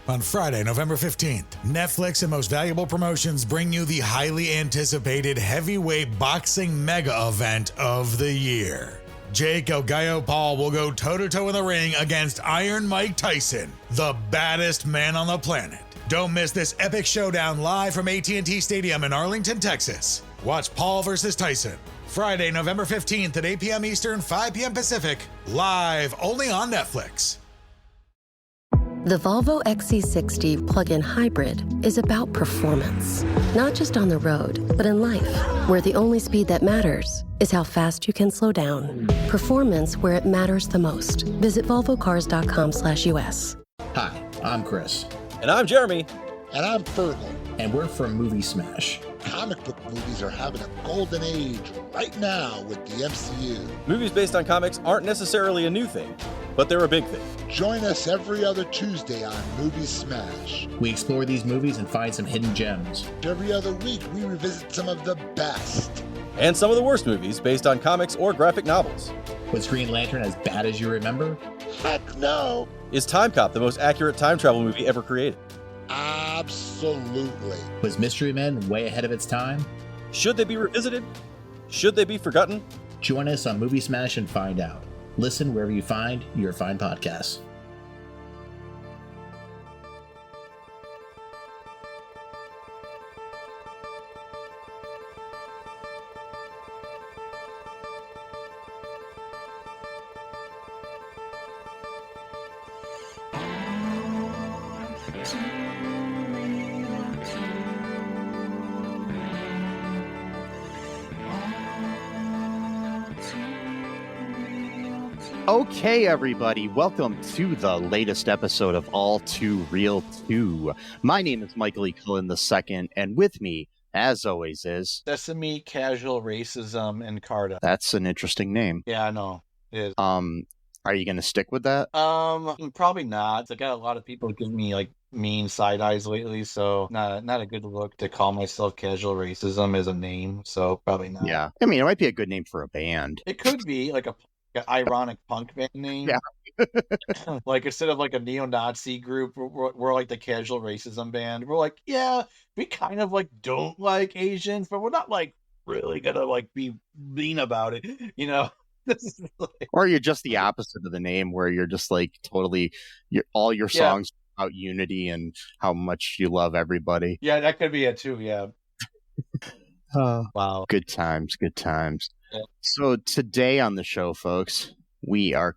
On Friday, November 15th, Netflix and Most Valuable Promotions bring you the highly anticipated heavyweight boxing mega event of the year. Jake El Gallo Paul will go toe-to-toe in the ring against Iron Mike Tyson, the baddest man on the planet. Don't miss this epic showdown live from AT&T Stadium in Arlington, Texas. Watch Paul versus Tyson, Friday, November 15th at 8 p.m. Eastern, 5 p.m. Pacific, live only on Netflix. The Volvo XC60 plug-in hybrid is about performance, not just on the road, but in life, where the only speed that matters is how fast you can slow down. Performance where it matters the most. Visit volvocars.com/US. Hi, I'm Chris. And I'm Jeremy. And I'm Fergal. And we're from Movie Smash. Comic book movies are having a golden age right now with the MCU. Movies based on comics aren't necessarily a new thing, but they're a big thing. Join us every other Tuesday on Movie Smash. We explore these movies and find some hidden gems. Every other week, we revisit some of the best. And some of the worst movies based on comics or graphic novels. Was Green Lantern as bad as you remember? Heck no! Is Time Cop the most accurate time travel movie ever created? Absolutely. Was Mystery Men way ahead of its time? Should they be revisited? Should they be forgotten? Join us on Movie Smash and find out. Listen wherever you find your fine podcasts. Okay, everybody, welcome to the latest episode of All Too Real 2. My name is Michael E. Cullen II, and with me, as always, is... Sesame, Casual Racism, and Carta. That's an interesting name. Yeah, I know. It is. Are you going to stick with that? Probably not. I got a lot of people giving me, mean side eyes lately, so not a good look to call myself Casual Racism as a name, so probably not. Yeah. I mean, it might be a good name for a band. It could be, an ironic punk band name. Yeah. Instead of a neo-Nazi group, we're the Casual Racism band. We're we kind of don't like Asians, but we're not really gonna be mean about it, you know? Or you're just the opposite of the name, where you're just totally, all your songs are about unity and how much you love everybody. Yeah, that could be it too. Yeah. Wow. Good times. Yeah. So today on the show, folks, we're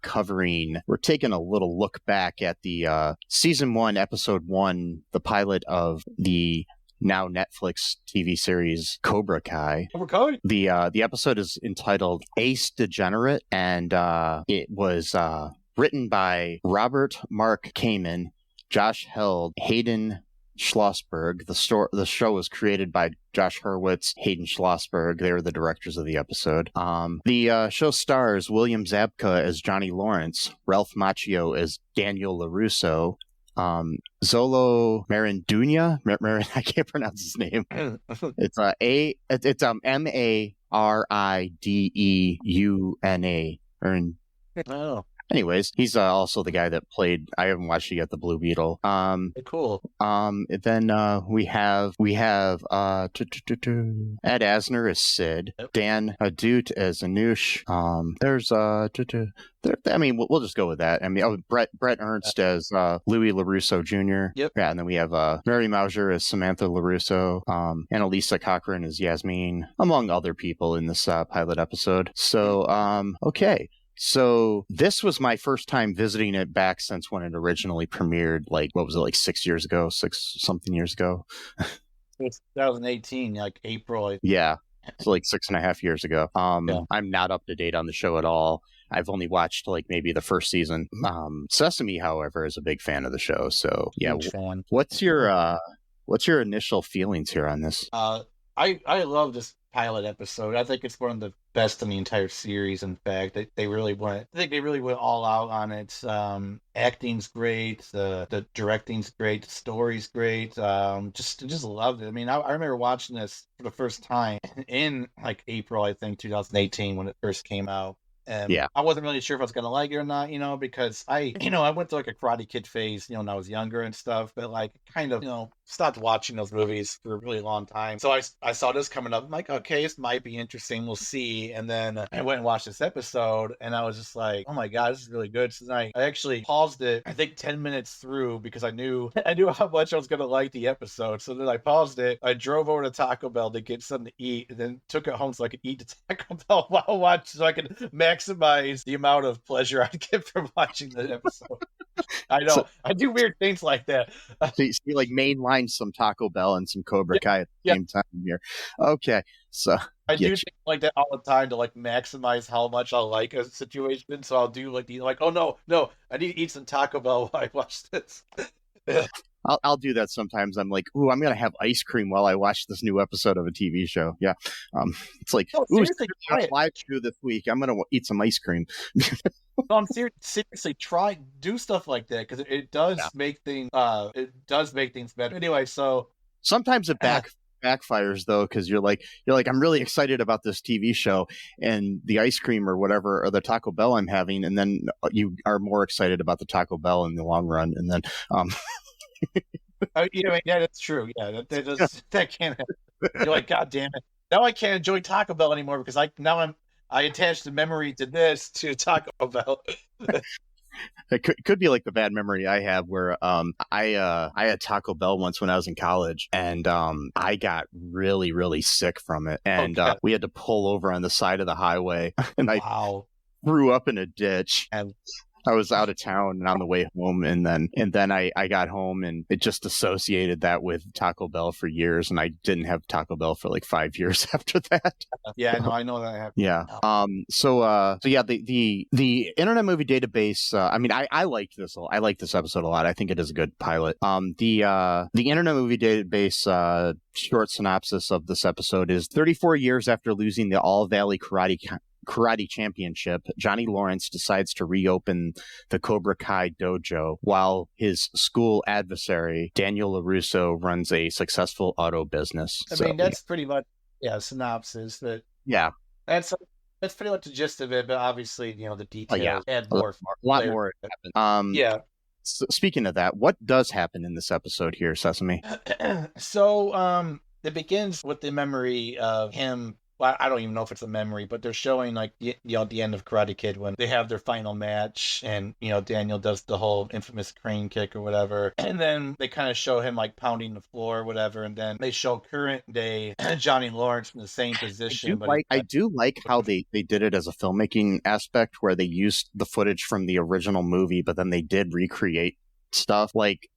taking a little look back at the season 1, episode 1, the pilot of the now Netflix TV series Cobra Kai. Cobra Kai? The episode is entitled Ace Degenerate, and it was written by Robert Mark Kamen, Josh Held, Hayden Schlossberg. The show was created by Josh Hurwitz, Hayden Schlossberg. They were the directors of the episode. The show stars William Zabka as Johnny Lawrence, Ralph Macchio as Daniel LaRusso, Zolo Marinduña. I can't pronounce his name. It's Marideuna. Oh. Anyways, he's also the guy that played. I haven't watched it yet. The Blue Beetle. Cool. Then we have Ed Asner as Sid. Yep. Dan Adut as Anush. We'll just go with that. Brett Ernst as Louis LaRusso Jr. Yep. Yeah, and then we have Mary Mauser as Samantha LaRusso. Annalisa Cochran as Yasmin, among other people in this pilot episode. So, okay. So this was my first time visiting it back since when it originally premiered, 6 years ago, something years ago? It's 2018, April. Yeah, so 6.5 years ago. Yeah. I'm not up to date on the show at all. I've only watched maybe the first season. Sesame, however, is a big fan of the show. So yeah, what's your initial feelings here on this? I love this pilot episode. I think it's one of the best in the entire series. In fact, they really went all out on it. Acting's great, the directing's great, the story's great. Just loved it. I remember watching this for the first time in April, I think 2018 when it first came out. And Yeah. I wasn't really sure if I was gonna like it or not, because I went to like a Karate Kid phase, when I was younger and stuff, but like kind of, stopped watching those movies for a really long time. So I saw this coming up. I'm like, okay, this might be interesting. We'll see. And then I went and watched this episode, and I was just like, oh my god, this is really good. So then I actually paused it, I think 10 minutes through, because I knew how much I was gonna like the episode. So then I paused it. I drove over to Taco Bell to get something to eat, and then took it home so I could eat the Taco Bell while watching, so I could maximize the amount of pleasure I get from watching the episode. I know. So, I do weird things like that. so you like mainline some Taco Bell and some Cobra Kai at the same time here. Okay. So I do things like that all the time to like maximize how much I like a situation. So I'll do like, oh no, I need to eat some Taco Bell while I watch this. I'll do that sometimes. I'm like, ooh, I'm gonna have ice cream while I watch this new episode of a TV show. Yeah, it's like, ooh, live show this week. I'm gonna eat some ice cream. No, I'm seriously do stuff like that, because it does make things better. Anyway, so sometimes it backfires though, because you're like I'm really excited about this TV show and the ice cream or whatever, or the Taco Bell I'm having, and then you are more excited about the Taco Bell in the long run, and then yeah, that's true. Yeah, that can't happen. You're like, god damn it, now I can't enjoy Taco Bell anymore because I attached the memory to Taco Bell. It could be like the bad memory I have where I had Taco Bell once when I was in college, and I got really, really sick from it, and we had to pull over on the side of the highway, and I threw up in a ditch. And I was out of town and on the way home, and then I got home, and it just associated that with Taco Bell for years, and I didn't have Taco Bell for like 5 years after that. Yeah, no, I know that happened. Yeah. So yeah, the Internet Movie Database. I mean, I liked this. I like this episode a lot. I think it is a good pilot. The Internet Movie Database short synopsis of this episode is 34 years after losing the All Valley Karate Championship, Johnny Lawrence decides to reopen the Cobra Kai Dojo while his school adversary, Daniel LaRusso, runs a successful auto business. I mean, that's pretty much, synopsis. But yeah. That's pretty much the gist of it, but obviously, the details add more. A lot more happened. Yeah. So speaking of that, what does happen in this episode here, Sesame? So, it begins with the memory of him. Well, I don't even know if it's a memory, but they're showing like the end of Karate Kid when they have their final match, and Daniel does the whole infamous crane kick or whatever, and then they kind of show him like pounding the floor or whatever, and then they show current day Johnny Lawrence in the same position. I do like how they did it as a filmmaking aspect, where they used the footage from the original movie, but then they did recreate stuff like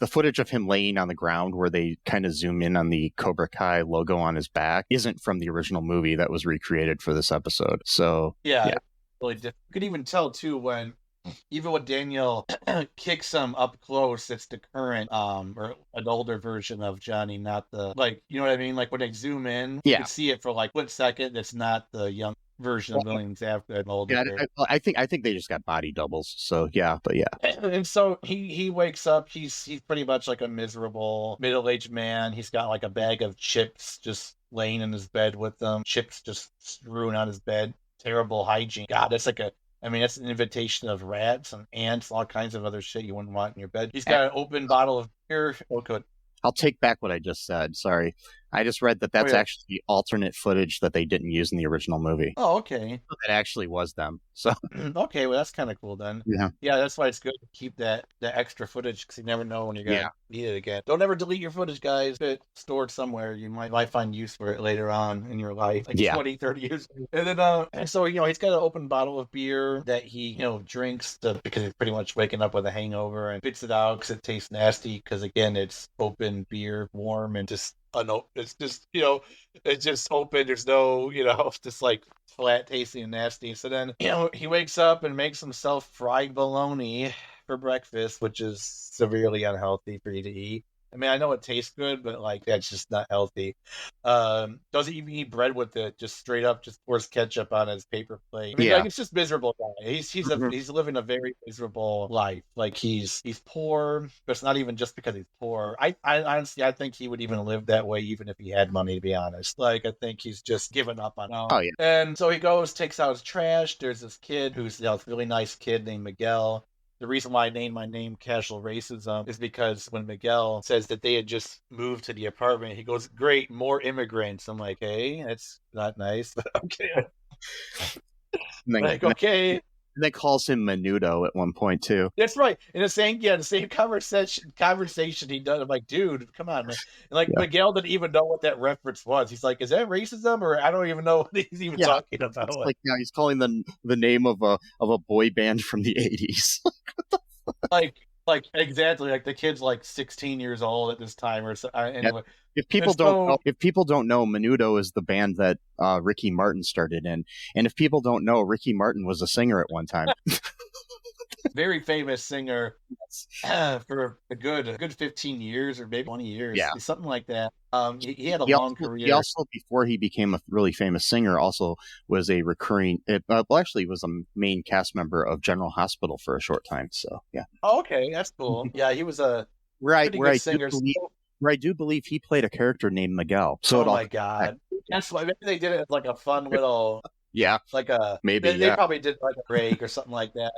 the footage of him laying on the ground where they kind of zoom in on the Cobra Kai logo on his back isn't from the original movie that was recreated for this episode. So yeah. Really different. You could even tell too when Daniel kicks him up close, it's the current or an older version of Johnny, not the you know what I mean? Like when they zoom in, you can see it for like 1 second. It's not the young version of Williams after an older. Yeah, I think they just got body doubles. So yeah, but yeah. And so he wakes up. He's pretty much like a miserable middle-aged man. He's got like a bag of chips just laying in his bed with them. Chips just strewn on his bed. Terrible hygiene. God, that's that's an invitation of rats and ants, all kinds of other shit you wouldn't want in your bed. He's got an open bottle of beer. Oh, good. I'll take back what I just said. Sorry. I just read that's actually the alternate footage that they didn't use in the original movie. Oh, okay. That actually was them. So okay, well that's kind of cool then. Yeah, that's why it's good to keep that extra footage, because you never know when you're gonna need it again. Don't ever delete your footage, guys. It's stored somewhere. You might find use for it later on in your life, like 20, 30 years. And then and so he's got an open bottle of beer that he drinks because he's pretty much waking up with a hangover, and spits it out because it tastes nasty, because again it's open beer, warm, and just it's just it's just open. There's no it's just like flat tasting and nasty. So then he wakes up and makes himself fried bologna for breakfast, which is severely unhealthy for you to eat. I mean, I know it tastes good, but like that's just not healthy. Doesn't even eat bread with it, just straight up just pours ketchup on his paper plate. I mean, like it's just miserable guy. He's living a very miserable life. Like he's poor, but it's not even just because he's poor. I honestly I think he would even live that way even if he had money, to be honest. Like I think he's just given up on it. Oh yeah. And so he goes, takes out his trash. There's this kid who's a really nice kid named Miguel. The reason why I named my name Casual Racism is because when Miguel says that they had just moved to the apartment, he goes, "Great, more immigrants." I'm like, "Hey, that's not nice," but okay. Like, okay. They calls him Menudo at one point too. That's right. In the same conversation he does. I'm like, dude, come on, man. And like Miguel didn't even know what that reference was. He's like, is that racism? Or I don't even know what he's even talking about. It's like he's calling the name of a boy band from the 80s. Like exactly, like the kid's like 16 years old at this time, or so. Anyway, if people don't know, Menudo is the band that Ricky Martin started in, and if people don't know, Ricky Martin was a singer at one time. Very famous singer for a good 15 years or maybe 20 years, something like that. He had a long career. He also, before he became a really famous singer, also was a recurring. Actually, was a main cast member of General Hospital for a short time. So yeah. Oh, okay, that's cool. Yeah, he was a good singer. Where I do believe he played a character named Miguel. So my God, that's why maybe they did it as like a fun little. Yeah, like a maybe they probably did like a break or something like that.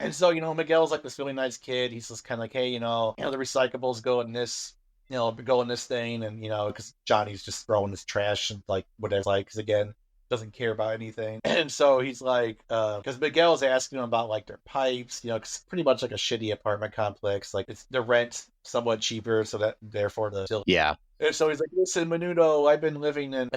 And so, Miguel's like this really nice kid. He's just kind of like, hey, the recyclables go in this, go in this thing. And, because Johnny's just throwing his trash and like whatever, like, because again, doesn't care about anything. And so he's like, because Miguel's asking him about like their pipes, cause it's pretty much like a shitty apartment complex. Like it's the rent somewhat cheaper. So that therefore yeah. And so he's like, listen, Menudo, I've been living in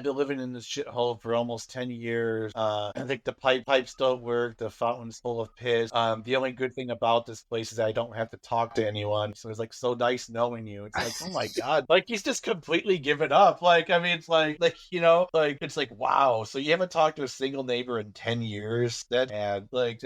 this shithole for almost 10 years. I think the pipes don't work. The fountain's full of piss. The only good thing about this place is I don't have to talk to anyone. So it's like so nice knowing you. It's like, oh my God. Like he's just completely given up. Like, I mean, it's like, it's like, wow. So you haven't talked to a single neighbor in 10 years? That's bad. Like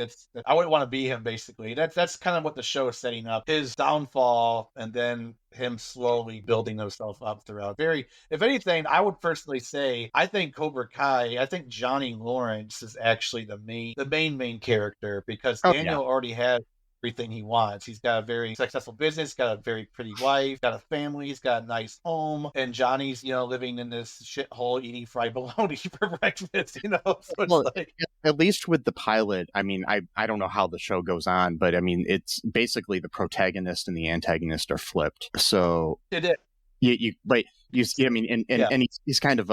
I wouldn't want to be him, basically. That's kind of what the show is setting up. His downfall and then him slowly building himself up throughout. If anything, I would personally say, I think Cobra Kai, I think Johnny Lawrence is actually the main character, because Daniel already has everything he wants. He's got a very successful business, got a very pretty wife, got a family, he's got a nice home, and Johnny's, living in this shithole eating fried bologna for breakfast, So it's at least with the pilot, I mean, I don't know how the show goes on, but I mean, it's basically the protagonist and the antagonist are flipped. So it is. He's kind of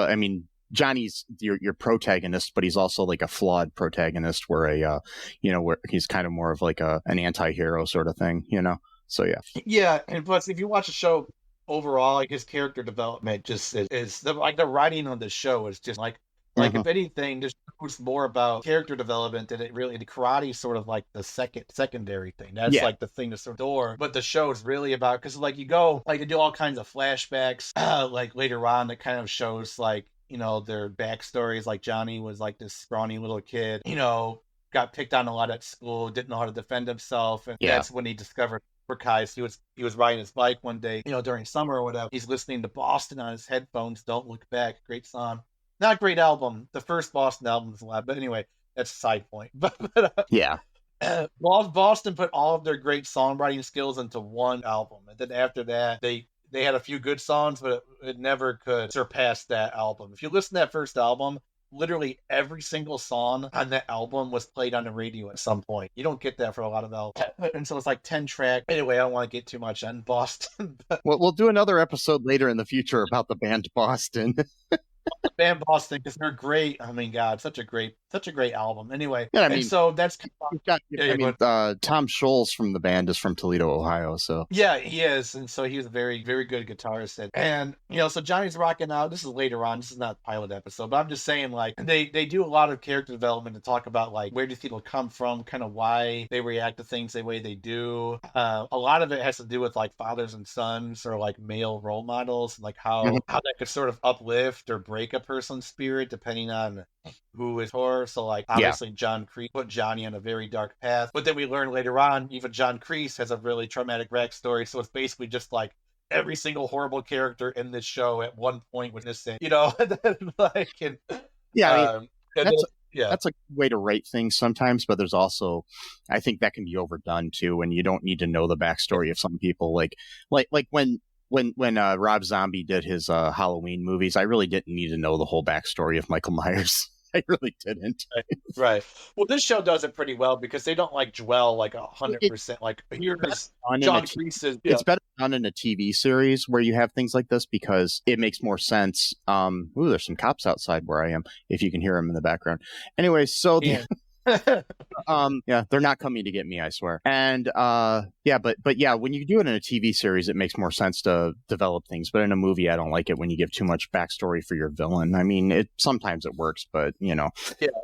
Johnny's your protagonist, but he's also like a flawed protagonist, where where he's kind of more of like an anti-hero sort of thing, So yeah, and plus if you watch the show overall, like his character development just is the writing on the show is just like if anything, this was more about character development than it really. The karate is sort of like the secondary thing. That's like the thing to sort of door. But the show is really about, because like you go like they do all kinds of flashbacks like later on that kind of shows like their backstories. Like Johnny was like this scrawny little kid, got picked on a lot at school, didn't know how to defend himself, and that's when he discovered Cobra Kai. So he was riding his bike one day, during summer or whatever. He's listening to Boston on his headphones. Don't Look Back, great song. Not a great album. The first Boston album is a lot, but anyway, that's a side point. Boston put all of their great songwriting skills into one album, and then after that, they had a few good songs, but it never could surpass that album. If you listen to that first album, literally every single song on that album was played on the radio at some point. You don't get that for a lot of albums. And so it's like 10 tracks. Anyway, I don't want to get too much on Boston. Well, we'll do another episode later in the future about the band Boston. The band Boston, because they're great. I mean, God, such a great album. Anyway, so that's Tom Scholes from the band is from Toledo, Ohio. So yeah, he is, and so he was a very, very good guitarist. And so Johnny's rocking out. This is later on. This is not a pilot episode, but I'm just saying, like they do a lot of character development to talk about like where do people come from, kind of why they react to things the way they do. A lot of it has to do with like fathers and sons, or like male role models, and like how that could sort of uplift or break a person's spirit depending on who is her. So like obviously John Kreese put Johnny on a very dark path, but then we learn later on even John Kreese has a really traumatic backstory. So it's basically just like every single horrible character in this show at one point was innocent, you know, like, and, Yeah, I mean, and that's then, yeah, that's a way to write things sometimes, but there's also, I think that can be overdone too, and you don't need to know the backstory of some people. Like when Rob Zombie did his Halloween movies, I really didn't need to know the whole backstory of Michael Myers. I really didn't. right. Well, this show does it pretty well because they don't like dwell like 100%. Like here's John Kreese's. Yeah. It's better done in a TV series where you have things like this because it makes more sense. Ooh, there's some cops outside where I am. If you can hear them in the background. Anyway, so yeah, they're not coming to get me, I swear. And yeah, but yeah, when you do it in a TV series, it makes more sense to develop things. But in a movie, I don't like it when you give too much backstory for your villain. I mean, sometimes it works, but you know,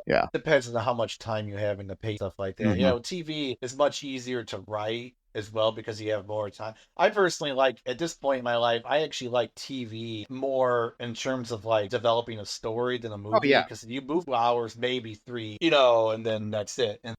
yeah, depends on how much time you have in the pay stuff like that. Mm-hmm. You know, TV is much easier to write as well because you have more time. I personally like, at this point in my life, I actually like TV more in terms of like developing a story than a movie. Oh, yeah. Because you move 2 hours, maybe 3, you know, and then that's it. And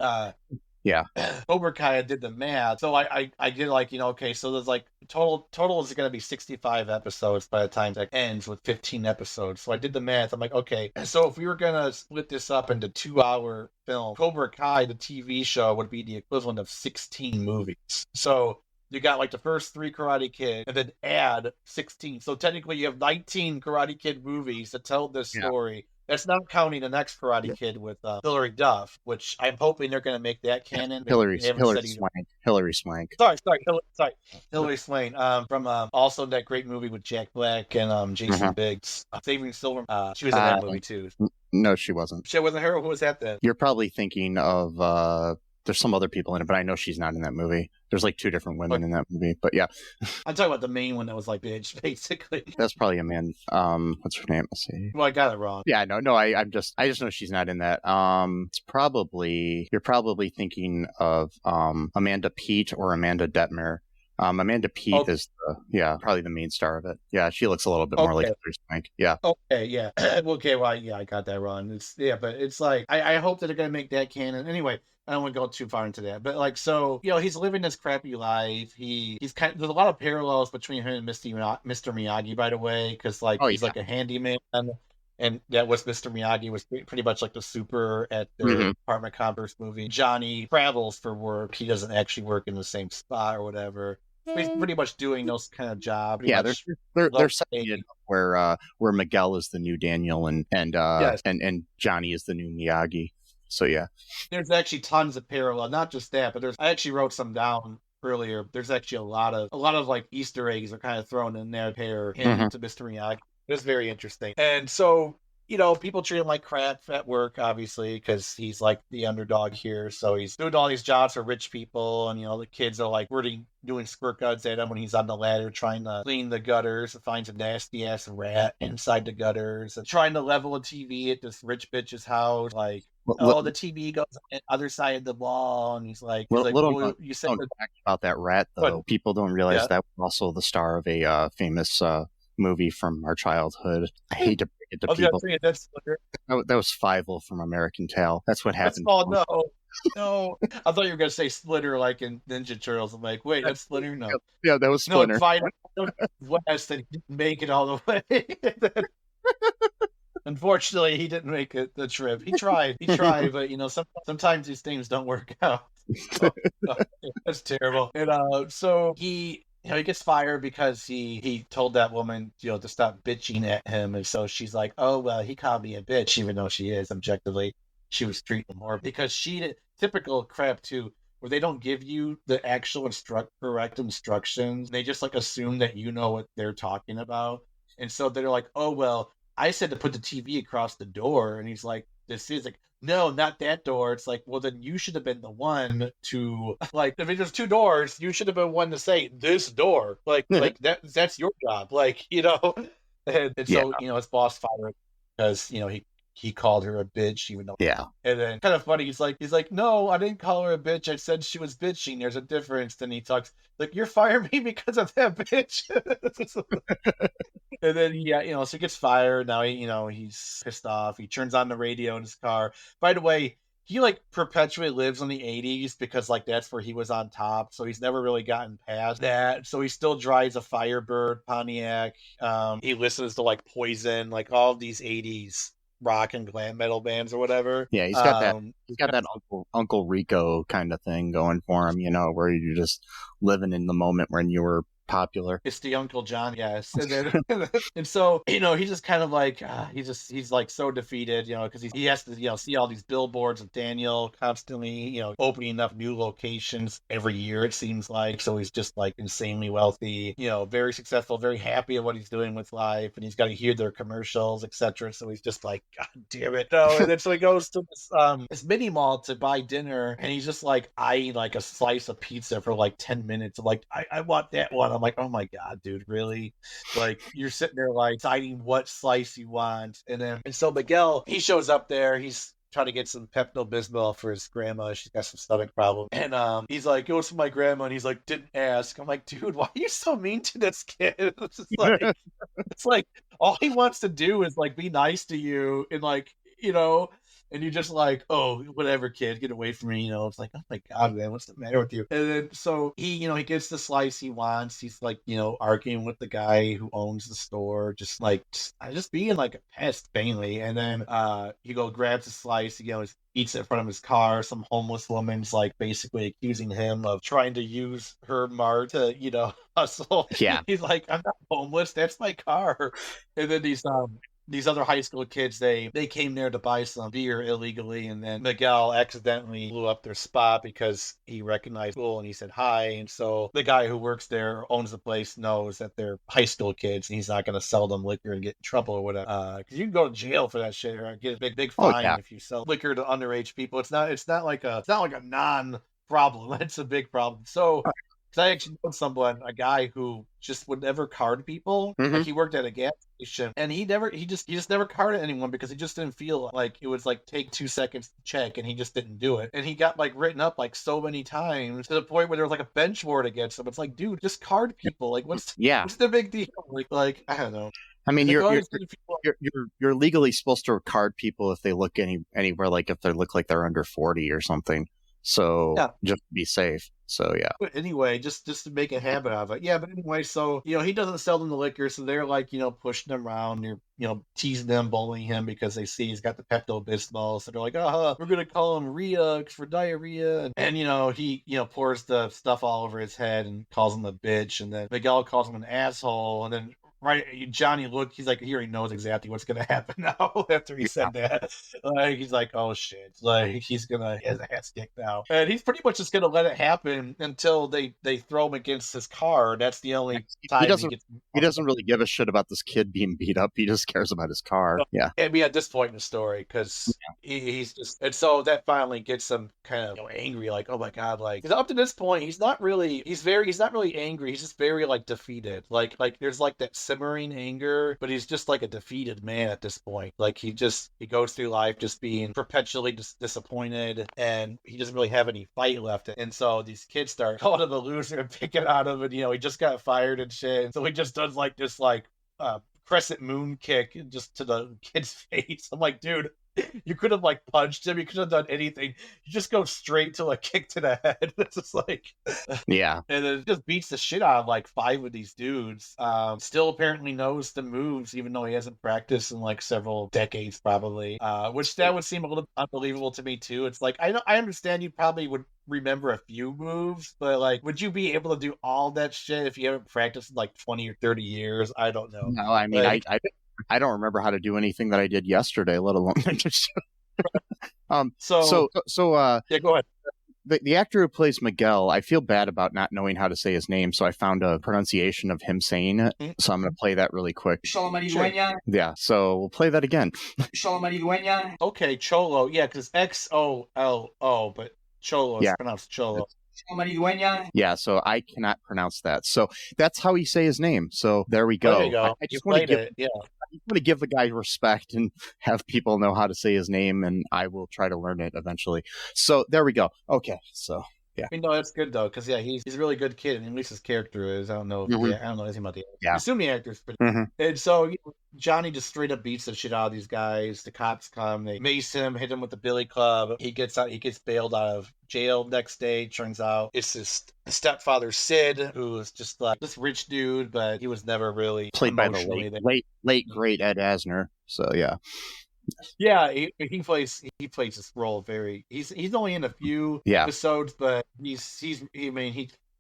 yeah, Cobra Kai, I did the math. So I did like, you know, okay, so there's like total is going to be 65 episodes by the time that ends with 15 episodes. So I did the math. I'm like, okay, so if we were going to split this up into 2-hour film, Cobra Kai, the TV show, would be the equivalent of 16 movies. So you got like the first 3 Karate Kid and then add 16. So technically you have 19 Karate Kid movies to tell this story. That's not counting the next Karate Kid with Hilary Duff, which I'm hoping they're going to make that canon. Hilary Swank. Sorry, Hilary Swank. From also that great movie with Jack Black and Jason Biggs, Saving Silver. She was in that movie too. No, she wasn't. She wasn't her. Who was that then? You're probably thinking of. There's some other people in it, but I know she's not in that movie. There's like 2 different women in that movie, but yeah. I'm talking about the main one that was like bitch, basically. That's probably a man. What's her name? Let's see. Well, I got it wrong. Yeah, no. I just know she's not in that. You're probably thinking of Amanda Peet or Amanda Detmer. Amanda Peet is probably the main star of it. Yeah, she looks a little bit more like Hilary Swank. Yeah. Okay, yeah. Okay, well, yeah, I got that wrong. But it's like I hope that they're gonna make that canon. Anyway, I don't want to go too far into that, but like, so, you know, he's living this crappy life. He's there's a lot of parallels between him and Mr. Miyagi, by the way, because like he's like a handyman, and that was Mr. Miyagi was pretty much like the super at the apartment complex movie. Johnny travels for work. He doesn't actually work in the same spot or whatever. He's pretty much doing those kind of jobs. Yeah, they're setting it up where Miguel is the new Daniel and Johnny is the new Miyagi. So yeah, there's actually tons of parallel. Not just that, but I actually wrote some down earlier. There's actually a lot of like Easter eggs are kind of thrown in there. Pair him to Mr. Miyagi. It's very interesting. And so, you know, people treat him like crap at work, obviously, because he's like the underdog here. So he's doing all these jobs for rich people, and you know the kids are like doing squirt guns at him when he's on the ladder trying to clean the gutters. And finds a nasty ass rat inside the gutters, and trying to level a TV at this rich bitch's house. Like, the TV goes on the other side of the wall, and he's like, you said about that rat though. People don't realize that was also the star of a famous movie from our childhood. I hate to break it to people. That was Fievel from American Tail. That's what happened. No. I thought you were going to say Splinter like in Ninja Turtles. I'm like, wait, that's Splinter? No. Yeah, that was Splinter. No, West, and he didn't make it all the way. Unfortunately, he didn't make it the trip. He tried, but you know, sometimes these things don't work out. That's terrible. And so he gets fired because he told that woman, you know, to stop bitching at him. And so she's like, oh, well, he called me a bitch, even though she is objectively, she was treating him more because she did typical crap too, where they don't give you the actual correct instructions. They just like assume that you know what they're talking about. And so they're like, oh, well, I said to put the TV across the door. And he's like, this is like, no, not that door. It's like, well, then you should have been the one to, like, if there's 2 doors, you should have been one to say this door. Like that's your job. Like, you know, and so, you know, his boss fired because, you know, he called her a bitch, even though and then kind of funny, he's like, no, I didn't call her a bitch. I said she was bitching. There's a difference. Then he talks like, you're firing me because of that bitch. And then so he gets fired. Now he's pissed off. He turns on the radio in his car. By the way, he like perpetually lives in the 80s because like that's where he was on top. So he's never really gotten past that. So he still drives a Firebird Pontiac. He listens to like Poison, like all of these 80s rock and glam metal bands or whatever. Yeah, he's got that Uncle Rico kind of thing going for him, where you're just living in the moment when you were popular. It's the Uncle John, yes. And then and so, he's just kind of like he's like so defeated, because he has to, see all these billboards of Daniel constantly, opening up new locations every year, it seems like. So he's just like insanely wealthy, very successful, very happy at what he's doing with life, and he's got to hear their commercials, etc. So he's just like, God damn it. No, and then so he goes to this mini mall to buy dinner, and he's just like eyeing like a slice of pizza for like 10 minutes. I'm like, I want that one. I'm like, oh my God, dude, really? Like, you're sitting there like deciding what slice you want. And so Miguel, he shows up there. He's trying to get some Pepto-Bismol for his grandma. She's got some stomach problems. And he's like, it was for my grandma. And he's like, didn't ask. I'm like, dude, why are you so mean to this kid? It's like all he wants to do is like be nice to you and like, and you're just like, oh, whatever, kid, get away from me. It's like, oh my God, man, what's the matter with you? And then so he gets the slice he wants. He's like, arguing with the guy who owns the store, just being like a pest, mainly. And then he grabs the slice, eats it in front of his car. Some homeless woman's like basically accusing him of trying to use her mart to, hustle. Yeah. He's like, I'm not homeless. That's my car. And then these other high school kids, they came there to buy some beer illegally, and then Miguel accidentally blew up their spot because he recognized school and he said hi. And so the guy who works there, owns the place, knows that they're high school kids and he's not going to sell them liquor and get in trouble or whatever. Because you can go to jail for that shit or get a big fine if you sell liquor to underage people. It's not like a non-problem. It's a big problem. So because I actually know a guy who just would never card people. Mm-hmm. Like he worked at a gas station and he just never carded anyone because he just didn't feel like it was like take 2 seconds to check, and he just didn't do it. And he got like written up like so many times to the point where there was like a bench warrant against him. It's like, dude, just card people. Like what's the big deal? Like I don't know. I mean, you're legally supposed to card people if they look anywhere, like if they look like they're under 40 or something. So just to be safe. So yeah. But anyway, just to make a habit of it. Yeah, but anyway, so he doesn't sell them the liquor, so they're like, pushing him around, they're teasing them, bullying him because they see he's got the Pepto-Bismol. So they're like, we're gonna call him Rhea for diarrhea. And he pours the stuff all over his head and calls him a bitch, and then Miguel calls him an asshole, and then Johnny he's like, he already knows exactly what's gonna happen now after he said that. Like he's like, oh shit, like he has a ass kicked now, and he's pretty much just gonna let it happen until they throw him against his car. That's the only time he doesn't really give a shit about this kid being beat up. He just cares about his car. Yeah, I mean at this point in the story, because he's just, and so that finally gets him kind of angry, like, oh my God, like, because up to this point he's not really angry. He's just very like defeated. Like there's like that simmering anger, but he's just like a defeated man at this point. Like he goes through life just being perpetually disappointed, and he doesn't really have any fight left. And so these kids start calling him a loser and picking on him, and he just got fired and shit. And so he just does like this crescent moon kick just to the kid's face. I'm like, dude, you could have like punched him. You could have done anything. You just go straight to a kick to the head. It's just like, yeah. And then it just beats the shit out of like 5 of these dudes. Still apparently knows the moves, even though he hasn't practiced in like several decades, probably. Which that would seem a little unbelievable to me too. It's like, I understand you probably would remember a few moves, but like, would you be able to do all that shit if you haven't practiced in like 20 or 30 years? I don't know. No, I mean, like, I don't remember how to do anything that I did yesterday, let alone just. So yeah, go ahead. The actor who plays Miguel, I feel bad about not knowing how to say his name, so I found a pronunciation of him saying it. Mm-hmm. So I'm going to play that really quick. Sure. Yeah, so we'll play that again. Okay, Cholo. Yeah, because XOLO, but Cholo is pronounced Cholo. Yeah, so I cannot pronounce that. So that's how he say his name. So there we go. There you go. I just want to give the guy respect and have people know how to say his name, and I will try to learn it eventually. So there we go. Okay, so Yeah. I mean, no, that's good though, because he's a really good kid, and at least his character is. I don't know. Mhm. I don't know anything about the. Yeah. I assume the actor's pretty. Mhm. And so Johnny just straight up beats the shit out of these guys. The cops come, they mace him, hit him with the billy club. He gets out. He gets bailed out of jail next day. Turns out it's his stepfather Sid, who was just like this rich dude, but he was never really Played by the emotionally there. late great Ed Asner. So yeah. Yeah, he plays this role very. He's only in a few Yeah. episodes, but he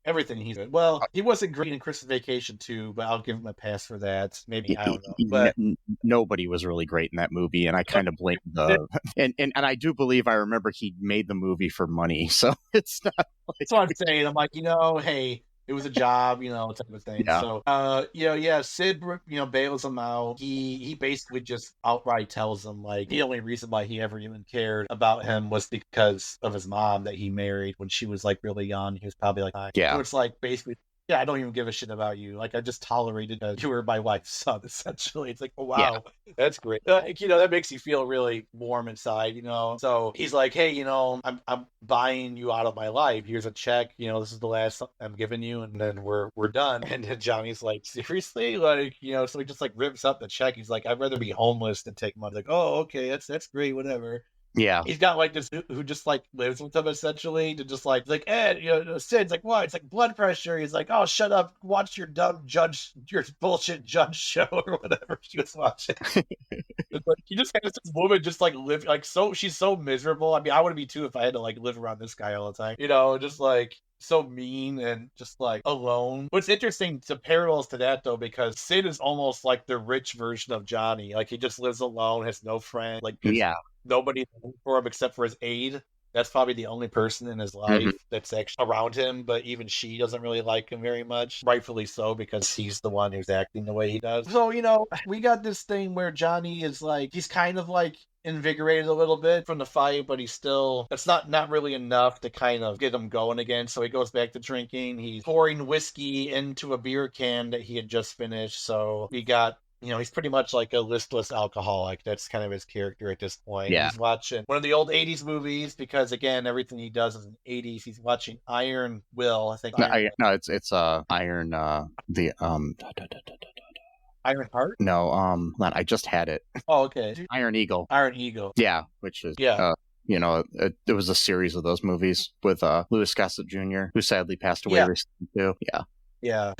everything he's in. Well, he wasn't great in Christmas Vacation too, but I'll give him a pass for that. Maybe I don't know, but Nobody was really great in that movie, and I kind of blame the and I do believe I remember he made the movie for money, so it's not. that's what I'm saying. I'm like, hey, it was a job, type of thing. Yeah. So, Sid, bails him out. He basically just outright tells him like the only reason why he ever even cared about him was because of his mom that he married when she was like really young. He was probably like 9. Yeah. So it's like basically. Yeah, I don't even give a shit about you. Like, I just tolerated you were my wife's son, essentially. It's like, oh, wow, that's great. That makes you feel really warm inside, So he's like, hey, I'm buying you out of my life. Here's a check. This is the last I'm giving you, and then we're done. And then Johnny's like, seriously? Like, so he just like rips up the check. He's like, I'd rather be homeless than take money. Like, oh, okay, that's great, whatever. Yeah. He's got like this who just like lives with him essentially to just like Ed, Sid's like, what? It's like blood pressure. He's like, oh, shut up, watch your bullshit judge show or whatever she was watching. It's like he just has this woman just like live like she's so miserable. I mean, I would be too if I had to like live around this guy all the time. Just like so mean and just like alone. What's interesting to parallels to that though, because Sid is almost like the rich version of Johnny. Like he just lives alone, has no friend. Like nobody for him except for his aide. That's probably the only person in his life that's actually around him, but even she doesn't really like him very much. Rightfully so, because he's the one who's acting the way he does. So, we got this thing where Johnny is like, he's kind of like invigorated a little bit from the fight, but he's still, that's not really enough to kind of get him going again. So he goes back to drinking. He's pouring whiskey into a beer can that he had just finished. So we got he's pretty much like a listless alcoholic. That's kind of his character at this point. Yeah. He's watching one of the old 80s movies because, again, everything he does is in the 80s. He's watching Iron Will, I think. It's Iron, Iron Heart? No, I just had it. Oh, okay. Iron Eagle. Iron Eagle. Yeah, which is, it was a series of those movies with Louis Gossett Jr., who sadly passed away recently too. Yeah. Yeah.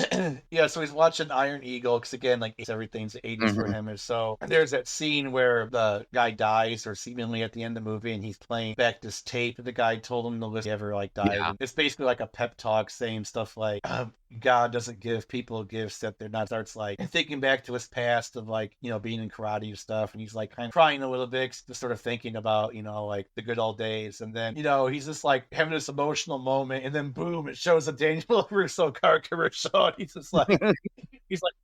So he's watching Iron Eagle because, again, like everything's 80s for him. And so there's that scene where the guy dies, or seemingly at the end of the movie, and he's playing back this tape that the guy told him to listen to ever like died. Yeah. It's basically like a pep talk saying stuff like, God doesn't give people gifts that they're not. Starts like thinking back to his past of like, being in karate and stuff. And he's like kind of crying a little bit, just sort of thinking about, like the good old days. And then, he's just like having this emotional moment. And then boom, it shows a Daniel Russo car commercial. And he's just like,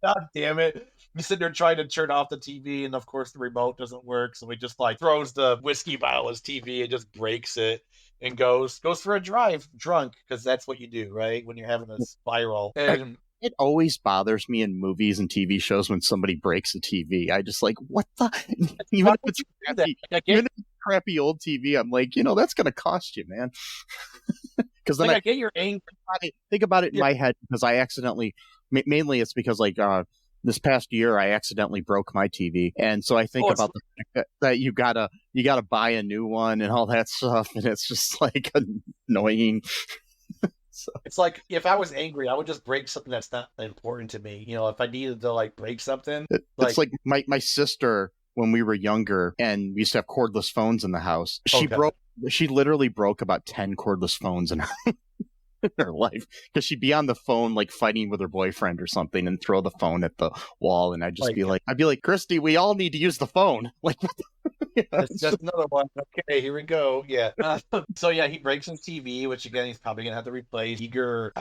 God damn it. He's sitting there trying to turn off the TV. And of course the remote doesn't work. So he just like throws the whiskey bottle at his TV and just breaks it. And goes for a drive drunk, because that's what you do, right? When you're having a spiral. And it always bothers me in movies and TV shows when somebody breaks a TV. I just like, what the? Even if it's crappy old TV, I'm like, that's going to cost you, man. Because then I get your anger. Think about it in my head, because I accidentally, mainly it's because like this past year I accidentally broke my TV, and so I think about the fact that you gotta buy a new one and all that stuff, and it's just like annoying. So. It's like if I was angry, I would just break something that's not important to me. If I needed to like break something, it's like my sister when we were younger, and we used to have cordless phones in the house. She literally broke about 10 cordless phones in her life, because she'd be on the phone like fighting with her boyfriend or something and throw the phone at the wall, and I'd be like, Christy, we all need to use the phone. Like, that's just another one. Okay, here we go. Yeah. So he breaks his TV, which again he's probably gonna have to replace. Eager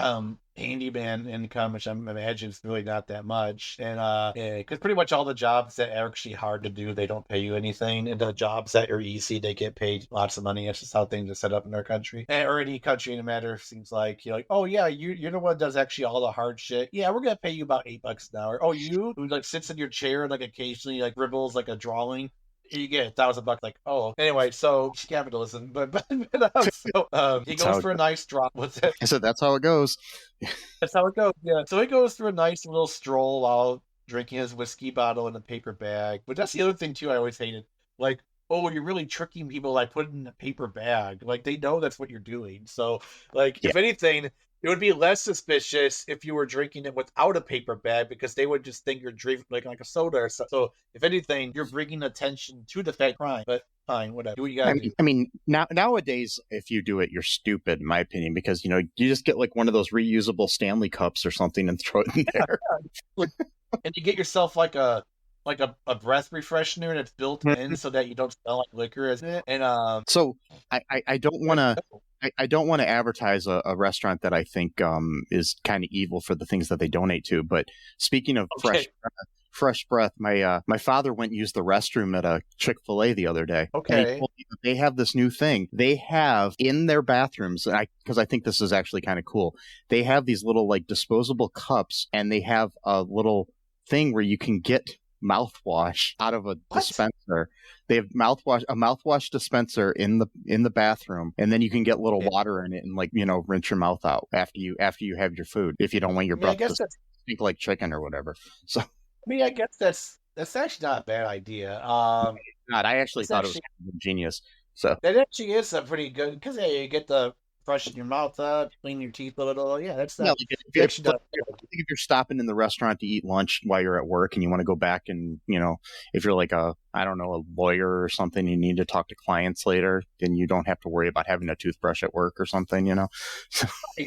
handyman income, which I imagine is really not that much, and because pretty much all the jobs that are actually hard to do, they don't pay you anything, and the jobs that are easy, they get paid lots of money. That's just how things are set up in our country, or any country in the matter. Seems like you're like, oh yeah, you're the one that does actually all the hard shit. Yeah, we're gonna pay you about $8 an hour. Oh, you who like sits in your chair and like occasionally like dribbles like a drawing. you get $1,000. Like, oh, anyway, so capitalism, he goes for a nice drop with it. I said that's how it goes. That's how it goes. Yeah. So he goes through a nice little stroll while drinking his whiskey bottle in a paper bag. But that's the other thing too. I always hated, like, oh, you're really tricking people by putting in a paper bag. Like they know that's what you're doing. So, like, if anything, it would be less suspicious if you were drinking it without a paper bag because they would just think you're drinking like a soda or something. So, if anything, you're bringing attention to the fact crime. But fine, whatever. Do what you gotta do. I mean, nowadays, if you do it, you're stupid, in my opinion, because you just get like one of those reusable Stanley cups or something and throw it in there. And you get yourself like a breath refreshener that's built in so that you don't smell like liquor, isn't it? And so I don't want to. I don't want to advertise a restaurant that I think is kind of evil for the things that they donate to. But speaking of fresh breath, my father went and used the restroom at a Chick-fil-A the other day. Okay. And he told me that they have this new thing. They have in their bathrooms, because I think this is actually kind of cool. They have these little like disposable cups, and they have a little thing where you can get mouthwash out of a dispenser. They have a mouthwash dispenser in the bathroom, and then you can get a little water in it and like rinse your mouth out after you have your food if you don't want your breath to stink like chicken or whatever. So I guess that's actually not a bad idea. I actually thought it was genius. So that actually is a pretty good because you get the freshen your mouth up, clean your teeth a little. Yeah, that's not. If you're stopping in the restaurant to eat lunch while you're at work and you want to go back and if you're like a lawyer or something, you need to talk to clients later, then you don't have to worry about having a toothbrush at work or something,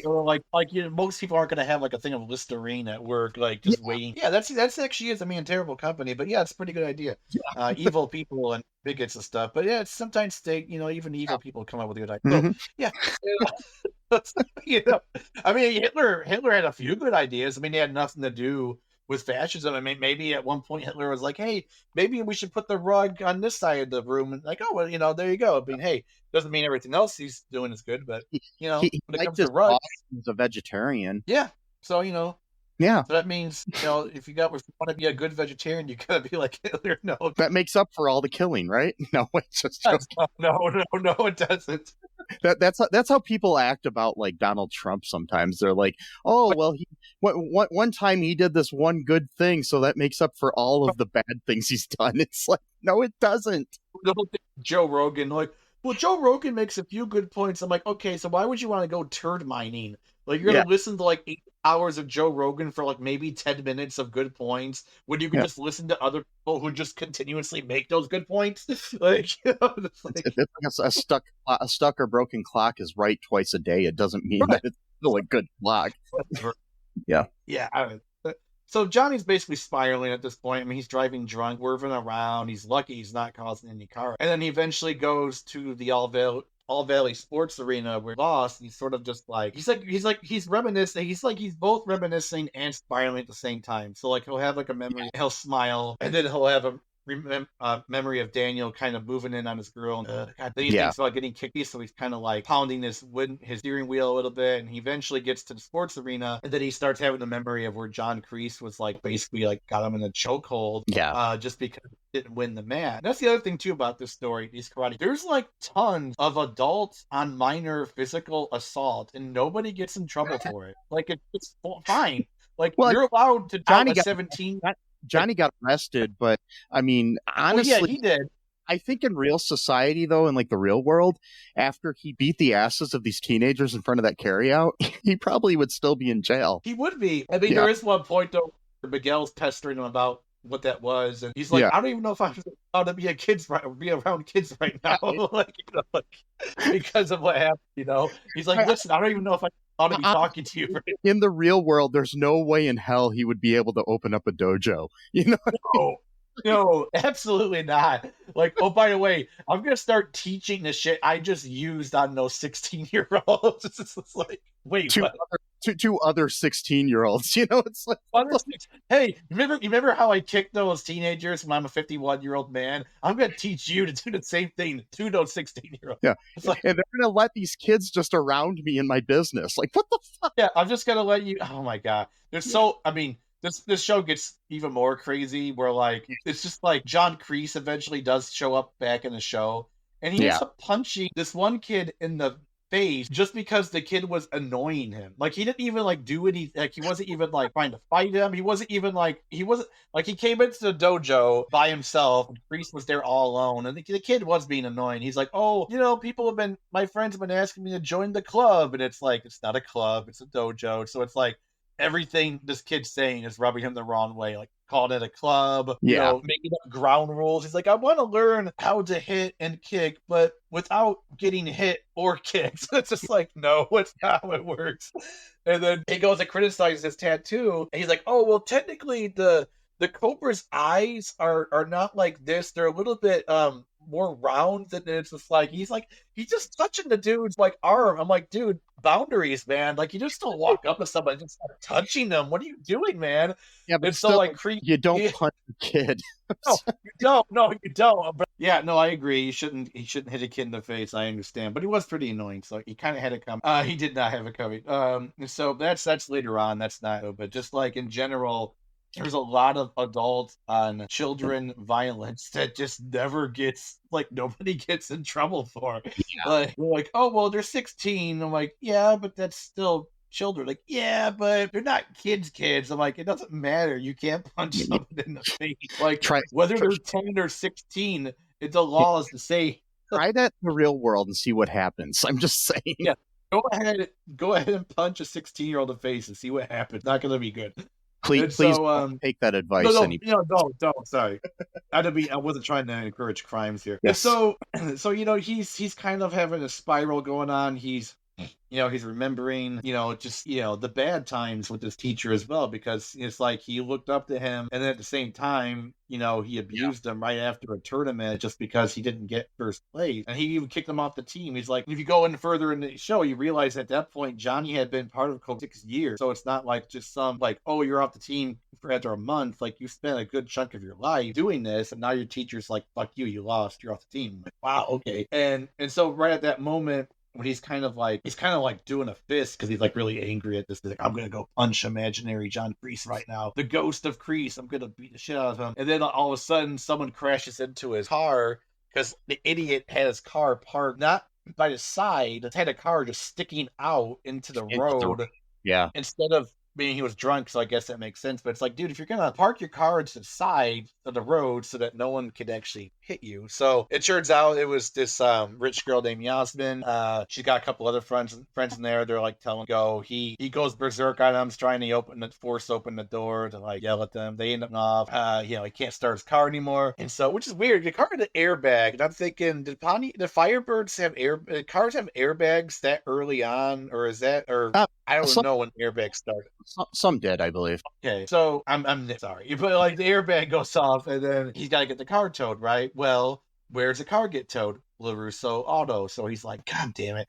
Or like most people aren't going to have like a thing of Listerine at work, like just waiting. Yeah, that's actually is a terrible company, but yeah, it's a pretty good idea. Yeah. Evil people and bigots and stuff, but yeah, it's sometimes even evil people come up with good ideas. So, yeah. Hitler had a few good ideas. They had nothing to do with fascism. Maybe at one point Hitler was like, "Hey, maybe we should put the rug on this side of the room," and like, "Oh, well, there you go." Hey, doesn't mean everything else he's doing is good, but he when it comes to rugs, he's a vegetarian. Yeah, so yeah. So that means, if you want to be a good vegetarian, you gotta be like Hitler. No, that makes up for all the killing, right? No, it's just no, it doesn't. That's how people act about like Donald Trump. Sometimes they're like, "Oh, well, one time he did this one good thing, so that makes up for all of the bad things he's done." It's like, no, it doesn't. The whole thing, Joe Rogan, like, well, Joe Rogan makes a few good points. I'm like, okay, so why would you want to go turd mining? Like, you're gonna listen to like 8 hours of Joe Rogan for like maybe 10 minutes of good points when you can just listen to other people who just continuously make those good points. Like, a stuck or broken clock is right twice a day. It doesn't mean that it's still a good clock. Yeah. So Johnny's basically spiraling at this point. He's driving drunk, swerving around. He's lucky he's not causing any car. And then he eventually goes to the All Valley Sports Arena where he's lost. And he's sort of just like he's reminiscing. He's both reminiscing and spiraling at the same time. So like he'll have like a memory, he'll smile, and then he'll have a memory of Daniel kind of moving in on his girl. Then he thinks about getting kicked, so he's kind of like pounding his steering wheel a little bit, and he eventually gets to the sports arena, and then he starts having the memory of where John Kreese was like basically like got him in a chokehold, just because he didn't win the match. And that's the other thing too about this story, these karate. There's like tons of adults on minor physical assault, and nobody gets in trouble for it. Like it's fine. Like you're allowed to Johnny 17. Johnny got arrested, but honestly, he did. I think in real society, though, in like the real world, after he beat the asses of these teenagers in front of that carryout, he probably would still be in jail. He would be. There is one point though where Miguel's pestering him about what that was, and he's like, "I don't even know if I'm allowed to be around kids right now, because of what happened." He's like, "Listen, I don't even know if I'm allowed to be talking to you." Right? In the real world, there's no way in hell he would be able to open up a dojo. No, absolutely not. Like, oh, by the way, I'm gonna start teaching the shit I just used on those 16-year-olds. It's like, wait, two other 16-year-olds. It's like, hey, remember how I kicked those teenagers when I'm a 51-year-old man? I'm gonna teach you to do the same thing to those 16-year-olds. Yeah, and they're gonna let these kids just around me in my business. Like, what the fuck? Yeah, I'm just gonna let you. Oh my god, there's so. this show gets even more crazy where like it's just like John Kreese eventually does show up back in the show and he ends up punching this one kid in the face just because the kid was annoying him. Like he didn't even like do any like he wasn't even like trying to fight him. He wasn't like he came into the dojo by himself and Kreese was there all alone and the kid was being annoying. He's like, oh, my friends have been asking me to join the club, and it's like it's not a club, it's a dojo. So it's like everything this kid's saying is rubbing him the wrong way, like calling it a club, making up ground rules. He's like, I want to learn how to hit and kick, but without getting hit or kicked. It's just like, no, it's not how it works. And then he goes and criticizes his tattoo, and he's like, oh, well, technically the Cobra's eyes are not like this. They're a little bit more round, and it's just like he's just touching the dude's like arm. I'm like, dude, boundaries, man. Like you just don't walk up to somebody and just start touching them. What are you doing, man? Yeah, but it's still, so like you don't punch a kid. No, you don't. No, you don't. But yeah, no, I agree. He shouldn't hit a kid in the face. I understand, but he was pretty annoying, so he kind of had it coming. He did not have it coming. So that's later on. That's not. But just like in general, there's a lot of adult on children violence that just never gets, like, nobody gets in trouble for. Yeah. Like, we're like, oh, well, they're 16. I'm like, yeah, but that's still children. Like, yeah, but they're not kids. I'm like, it doesn't matter. You can't punch someone in the face. Like, whether they're 10 or 16, the law is the same. Try that in the real world and see what happens. I'm just saying. Yeah. Go ahead and punch a 16-year-old in the face and see what happens. Not going to be good. Please don't take that advice. Don't. Sorry, I wasn't trying to encourage crimes here. Yes. So he's kind of having a spiral going on. He's remembering, just, the bad times with his teacher as well, because it's like he looked up to him and then at the same time, he abused him right after a tournament just because he didn't get first place. And he even kicked him off the team. He's like, if you go in further in the show, you realize at that point, Johnny had been part of Cobra 6 years. So it's not like just some like, oh, you're off the team for after a month. Like you spent a good chunk of your life doing this. And now your teacher's like, fuck you, you lost, you're off the team. I'm like, wow, okay. And so right at that moment, when he's kind of like doing a fist because he's like really angry at this. He's like, I'm gonna go punch imaginary John Kreese right now, the ghost of Kreese. I'm gonna beat the shit out of him. And then all of a sudden, someone crashes into his car because the idiot had his car parked not by the side, had a car just sticking out into the road. Yeah. Instead of being he was drunk, so I guess that makes sense. But it's like, dude, if you're gonna park your car to the side of the road so that no one could actually hit you. So it turns out it was this rich girl named Yasmin. She's got a couple other friends in there. They're like telling him to go. He goes berserk on them, trying to force open the door to like yell at them. They end up off. He can't start his car anymore. And so, which is weird. The car had an airbag, and I'm thinking, did Firebirds have cars have airbags that early on, or is that I don't know when airbags started. Some did, I believe. Okay, so I'm sorry, but like the airbag goes off, and then he's got to get the car towed, right? Well, where's the car get towed? LaRusso Auto. So he's like, God damn it,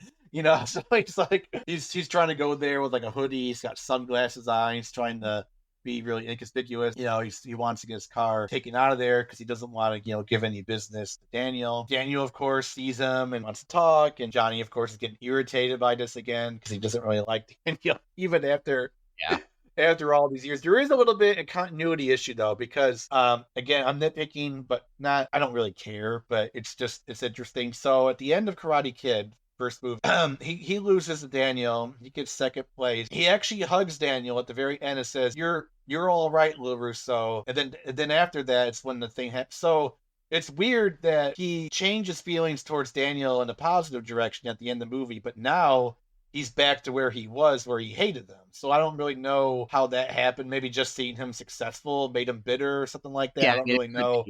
So he's like, he's trying to go there with like a hoodie. He's got sunglasses on. He's trying to be really inconspicuous. He wants to get his car taken out of there because he doesn't want to, give any business to Daniel. Daniel, of course, sees him and wants to talk, and Johnny, of course, is getting irritated by this again because he doesn't really like Daniel, even after. Yeah. After all these years, there is a little bit of continuity issue though, because again, I'm nitpicking, but I don't really care, but it's interesting. So at the end of Karate Kid, first movie, he loses to Daniel. He gets second place. He actually hugs Daniel at the very end and says, "You're all right, LaRusso." And then after that, it's when the thing happens. So it's weird that he changes feelings towards Daniel in a positive direction at the end of the movie, but now he's back to where he was, where he hated them. So I don't really know how that happened. Maybe just seeing him successful made him bitter or something like that. Yeah, I don't really know.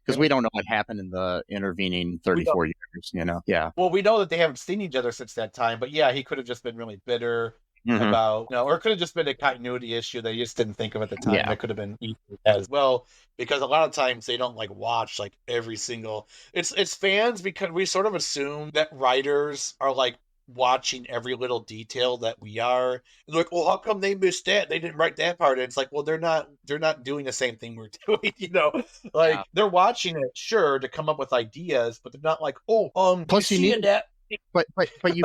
Because we don't know what happened in the intervening 34 years, Yeah. Well, we know that they haven't seen each other since that time. But yeah, he could have just been really bitter about, or it could have just been a continuity issue that he just didn't think of at the time. That could have been as well. Because a lot of times they don't like watch like every single. It's fans, because we sort of assume that writers are like watching every little detail that we are. It's like, well, how come they missed that? They didn't write that part. And it's like, well, they're not doing the same thing we're doing, They're watching it, sure, to come up with ideas, but they're not like, oh, plus you see that But you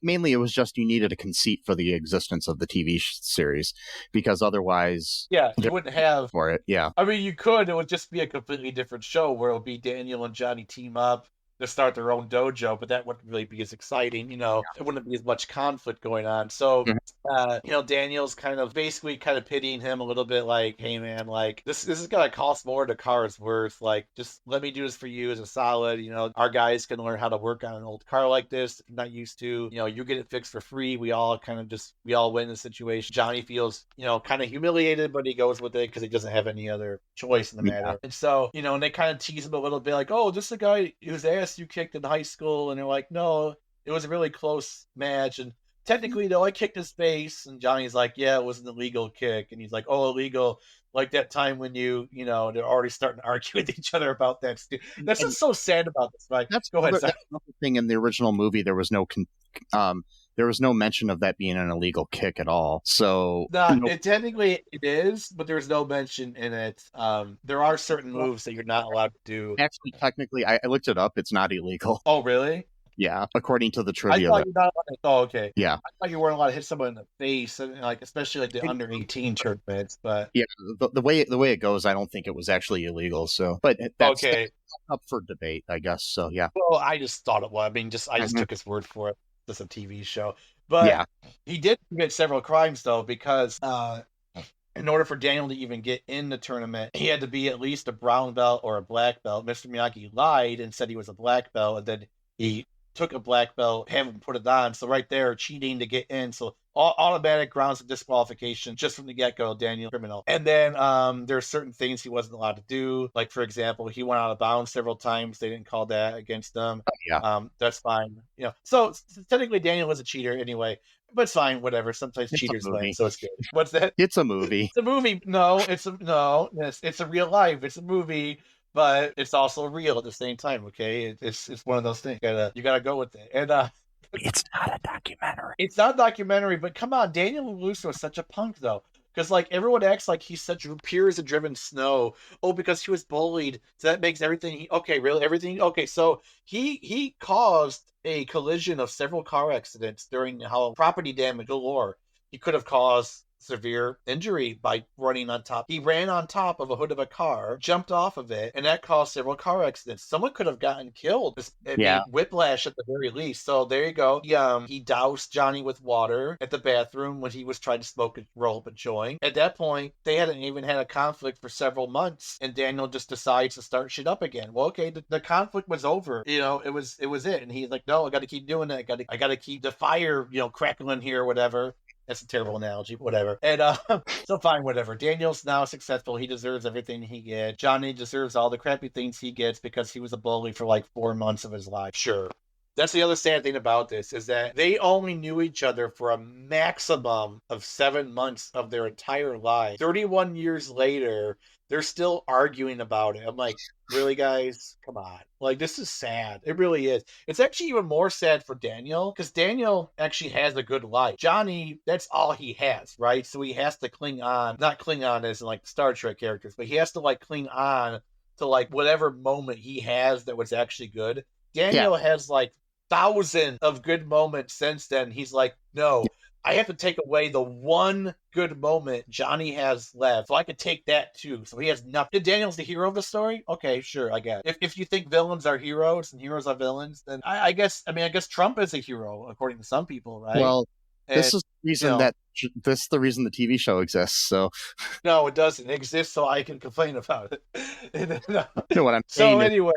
mainly it was just you needed a conceit for the existence of the TV series, because otherwise Yeah, you wouldn't have for it. Yeah, I mean, you could. It would just be a completely different show where it'll be Daniel and Johnny team up to start their own dojo, but that wouldn't really be as exciting. It wouldn't be as much conflict going on. So, Mhm. Daniel's kind of basically kind of pitying him a little bit, like, "Hey, man, like this is gonna cost more than a car is worth. Like, just let me do this for you as a solid. Our guys can learn how to work on an old car like this if you're not used to. You get it fixed for free. We all win the situation." Johnny feels kind of humiliated, but he goes with it because he doesn't have any other choice in the matter. Yeah. And so, and they kind of tease him a little bit, like, "Oh, this is the guy whose ass you kicked in high school," and they're like, "No, it was a really close match, and technically, though, I kicked his face." And Johnny's like, "Yeah, it was an illegal kick," and he's like, "Oh, illegal." Like that time when they're already starting to argue with each other about that. That's And what's so sad about this, right? that's Go ahead, that's another thing. In the original movie, there was no mention of that being an illegal kick at all. So technically it is, but there's no mention in it. There are certain moves that you're not allowed to do. actually, technically, I looked it up. It's not illegal. Oh, really? Yeah, according to the I trivia. thought you're not allowed to. Oh, okay. Yeah, I thought you weren't allowed to hit someone in the face, and especially like the under 18 tournaments. But yeah, the way it goes, I don't think it was actually illegal. So, but that's okay. up for debate, I guess. So, yeah. Well, I just thought it was. I mean, I just Mhm. took his word for it. It's a TV show, but Yeah. he did commit several crimes though, because in order for Daniel to even get in the tournament, he had to be at least a brown belt or a black belt. Mr. Miyagi lied and said he was a black belt, and then he took a black belt, haven't put it on. So right there, cheating to get in. So automatic grounds of disqualification just from the get-go, Daniel criminal. And then there are certain things he wasn't allowed to do. Like, for example, he went out of bounds several times. They didn't call that against him. Yeah. That's fine. So technically Daniel was a cheater anyway. But it's fine, whatever. Sometimes It's a cheaters win, movie. so it's good. What's that? It's a movie. It's a movie. No, it's a real life. It's a movie, but it's also real at the same time. Okay, it's one of those things. You gotta go with it. And It's not a documentary. it's not a documentary, but come on, Daniel LaRusso is such a punk though. Because like everyone acts like he's such pure as a driven snow. Oh, because he was bullied, so that makes everything. Okay, really, everything. Okay, so he caused a collision of several car accidents during how property damage galore. He could have caused severe injury by running on top. He ran on top of a hood of a car, jumped off of it, and that caused several car accidents. Someone could have gotten killed. Whiplash at the very least. So there you go. He doused Johnny with water at the bathroom when he was trying to roll up a joint. At that point, they hadn't even had a conflict for several months, and Daniel just decides to start shit up again. Well, okay, the conflict was over. It was it, and he's like, no, I got to keep doing it. I got to keep the fire, crackling here, or whatever. That's a terrible analogy, whatever. And so fine, whatever. Daniel's now successful. He deserves everything he gets. Johnny deserves all the crappy things he gets because he was a bully for like 4 months of his life. Sure. That's the other sad thing about this, is that they only knew each other for a maximum of 7 months of their entire life. 31 years later, they're still arguing about it. I'm like, really, guys? Come on. Like, this is sad. It really is. It's actually even more sad for Daniel, because Daniel actually has a good life. Johnny, that's all he has, right? So he has to cling on, not cling on as in like Star Trek characters, but he has to like cling on to like whatever moment he has that was actually good. Daniel has like 1,000 of good moments since then. He's like, no, I have to take away the one good moment Johnny has left, so I could take that too. So he has nothing. Daniel's the hero of the story? Okay, sure, I guess. If you think villains are heroes and heroes are villains, then I guess Trump is a hero according to some people, right? Well, this is the reason this is the reason the TV show exists. So no, it doesn't exist, so I can complain about it. You know what I'm saying? So anyway,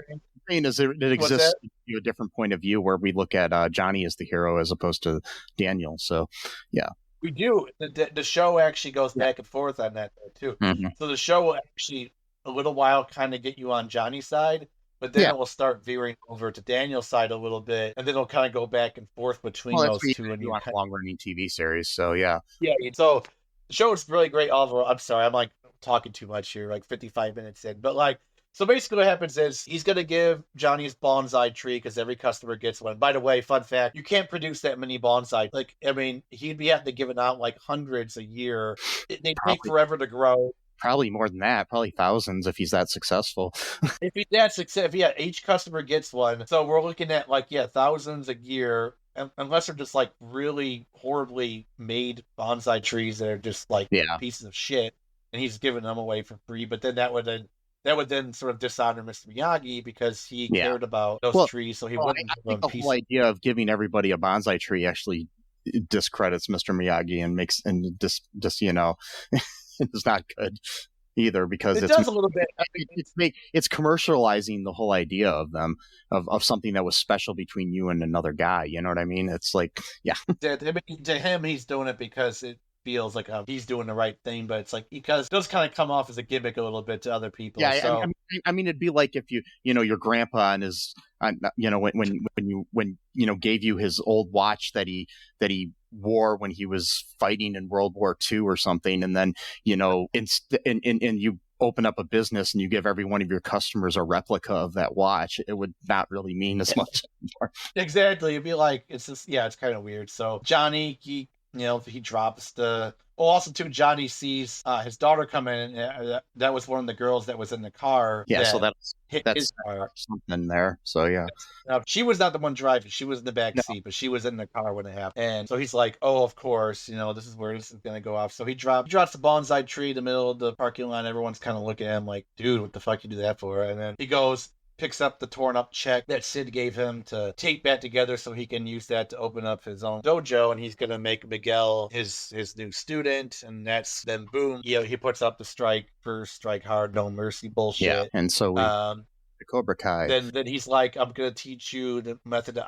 is it exists to a different point of view where we look at Johnny as the hero as opposed to Daniel. So, yeah. We do. The show actually goes back and forth on that too. Mm-hmm. So the show will actually a little while kind of get you on Johnny's side, but then it will start veering over to Daniel's side a little bit, and then it'll kind of go back and forth between those two. And you want a long-running TV series, so yeah. Yeah. So the show is really great overall. I'm sorry, I'm like talking too much here, like 55 minutes in, but like. So basically what happens is he's going to give Johnny's bonsai tree because every customer gets one. By the way, fun fact, you can't produce that many bonsai. Like, I mean, he'd be having to give it out like hundreds a year. They take forever to grow. Probably more than that, probably thousands if he's that successful. If he's that success, each customer gets one. So we're looking at thousands a year, unless they're just like really horribly made bonsai trees that are just like pieces of shit, and he's giving them away for free. But then that would then sort of dishonor Mr. Miyagi because he cared about those trees, so he wouldn't give them the whole idea of giving everybody a bonsai tree actually discredits Mr. Miyagi and makes just it's not good either, because it does a little bit. It's commercializing the whole idea of them of something that was special between you and another guy. You know what I mean? It's like, to him, he's doing it because it feels like he's doing the right thing, but it's like because it does kind of come off as a gimmick a little bit to other people. Yeah, so. I mean, it'd be like if your grandpa and his, when you gave you his old watch that he wore when he was fighting in World War II or something, and then and you open up a business and you give every one of your customers a replica of that watch, it would not really mean as much anymore. Exactly, it'd be like it's just it's kind of weird. So Johnny, he drops the. Oh, also too, Johnny sees his daughter come in. And, that was one of the girls that was in the car. Yeah, so that's his car. Something there. So yeah, she was not the one driving; she was in the back seat, but she was in the car when it happened. And so he's like, "Oh, of course, this is where this is gonna go off." So he drops the bonsai tree in the middle of the parking lot. Everyone's kind of looking at him like, "Dude, what the fuck you do that for?" And then he goes. Picks up the torn up check that Sid gave him to tape that together so he can use that to open up his own dojo, and he's gonna make Miguel his new student, and that's then boom, he puts up the strike hard, no mercy bullshit. Yeah, and so we the Cobra Kai. Then he's like, I'm gonna teach you the method that